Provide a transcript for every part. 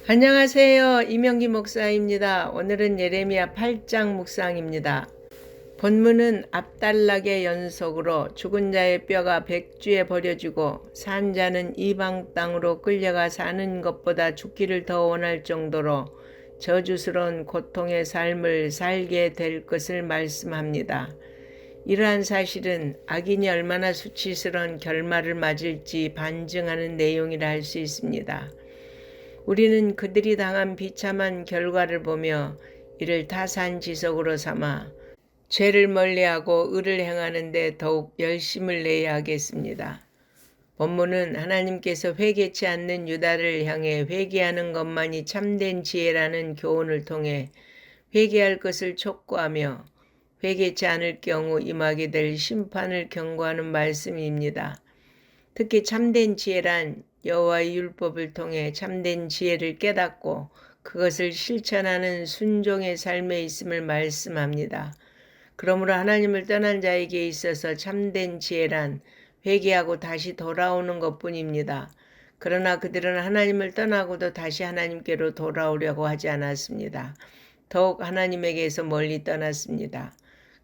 안녕하세요. 이명기 목사입니다. 오늘은 예레미야 8장 묵상입니다. 본문은 앞단락의 연속으로 죽은 자의 뼈가 백주에 버려지고 산 자는 이방 땅으로 끌려가 사는 것보다 죽기를 더 원할 정도로 저주스러운 고통의 삶을 살게 될 것을 말씀합니다. 이러한 사실은 악인이 얼마나 수치스러운 결말을 맞을지 반증하는 내용이라 할 수 있습니다. 우리는 그들이 당한 비참한 결과를 보며 이를 타산지석으로 삼아 죄를 멀리하고 의를 행하는 데 더욱 열심을 내야 하겠습니다. 본문은 하나님께서 회개치 않는 유다를 향해 회개하는 것만이 참된 지혜라는 교훈을 통해 회개할 것을 촉구하며 회개치 않을 경우 임하게 될 심판을 경고하는 말씀입니다. 특히 참된 지혜란 여호와의 율법을 통해 참된 지혜를 깨닫고 그것을 실천하는 순종의 삶에 있음을 말씀합니다. 그러므로 하나님을 떠난 자에게 있어서 참된 지혜란 회개하고 다시 돌아오는 것뿐입니다. 그러나 그들은 하나님을 떠나고도 다시 하나님께로 돌아오려고 하지 않았습니다. 더욱 하나님에게서 멀리 떠났습니다.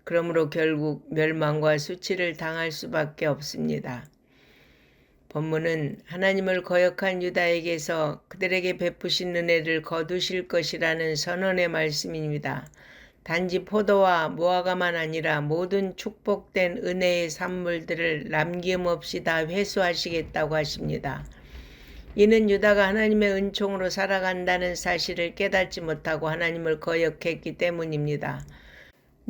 그러므로 결국 멸망과 수치를 당할 수밖에 없습니다. 본문은 하나님을 거역한 유다에게서 그들에게 베푸신 은혜를 거두실 것이라는 선언의 말씀입니다. 단지 포도와 무화과만 아니라 모든 축복된 은혜의 산물들을 남김없이 다 회수하시겠다고 하십니다. 이는 유다가 하나님의 은총으로 살아간다는 사실을 깨닫지 못하고 하나님을 거역했기 때문입니다.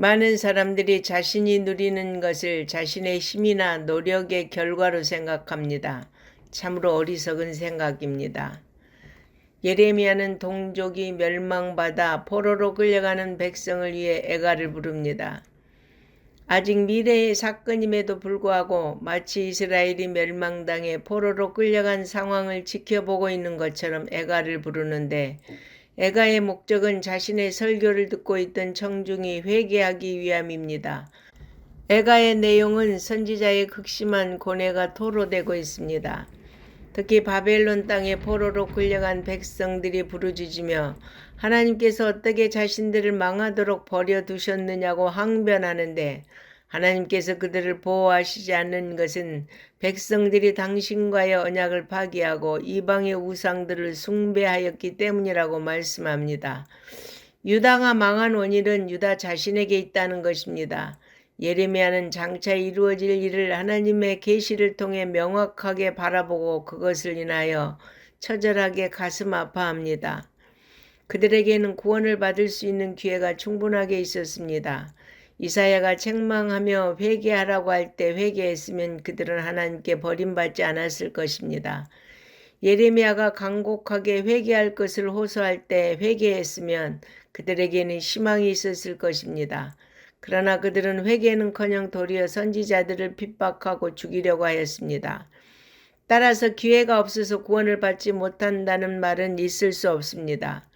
많은 사람들이 자신이 누리는 것을 자신의 힘이나 노력의 결과로 생각합니다. 참으로 어리석은 생각입니다. 예레미야는 동족이 멸망받아 포로로 끌려가는 백성을 위해 애가를 부릅니다. 아직 미래의 사건임에도 불구하고 마치 이스라엘이 멸망당해 포로로 끌려간 상황을 지켜보고 있는 것처럼 애가를 부르는데 애가의 목적은 자신의 설교를 듣고 있던 청중이 회개하기 위함입니다. 애가의 내용은 선지자의 극심한 고뇌가 토로되고 있습니다. 특히 바벨론 땅에 포로로 끌려간 백성들이 부르짖으며 하나님께서 어떻게 자신들을 망하도록 버려두셨느냐고 항변하는데 하나님께서 그들을 보호하시지 않는 것은 백성들이 당신과의 언약을 파기하고 이방의 우상들을 숭배하였기 때문이라고 말씀합니다. 유다가 망한 원인은 유다 자신에게 있다는 것입니다. 예레미야는 장차 이루어질 일을 하나님의 계시를 통해 명확하게 바라보고 그것을 인하여 처절하게 가슴 아파합니다. 그들에게는 구원을 받을 수 있는 기회가 충분하게 있었습니다. 이사야가 책망하며 회개하라고 할 때 회개했으면 그들은 하나님께 버림받지 않았을 것입니다. 예레미야가 간곡하게 회개할 것을 호소할 때 회개했으면 그들에게는 희망이 있었을 것입니다. 그러나 그들은 회개는커녕 도리어 선지자들을 핍박하고 죽이려고 하였습니다. 따라서 기회가 없어서 구원을 받지 못한다는 말은 있을 수 없습니다.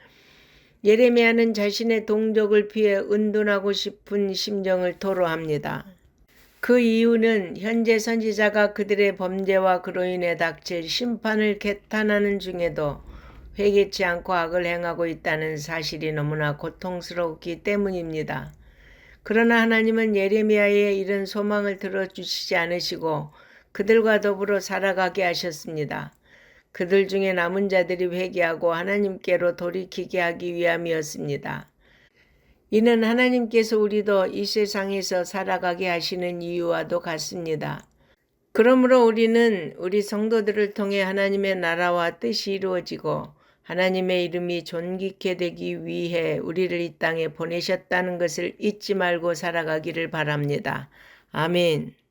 예레미야는 자신의 동족을 피해 은둔하고 싶은 심정을 토로합니다. 그 이유는 현재 선지자가 그들의 범죄와 그로 인해 닥칠 심판을 개탄하는 중에도 회개치 않고 악을 행하고 있다는 사실이 너무나 고통스럽기 때문입니다. 그러나 하나님은 예레미야의 이런 소망을 들어주시지 않으시고 그들과 더불어 살아가게 하셨습니다. 그들 중에 남은 자들이 회개하고 하나님께로 돌이키게 하기 위함이었습니다. 이는 하나님께서 우리도 이 세상에서 살아가게 하시는 이유와도 같습니다. 그러므로 우리는 우리 성도들을 통해 하나님의 나라와 뜻이 이루어지고 하나님의 이름이 존귀케 되기 위해 우리를 이 땅에 보내셨다는 것을 잊지 말고 살아가기를 바랍니다. 아멘.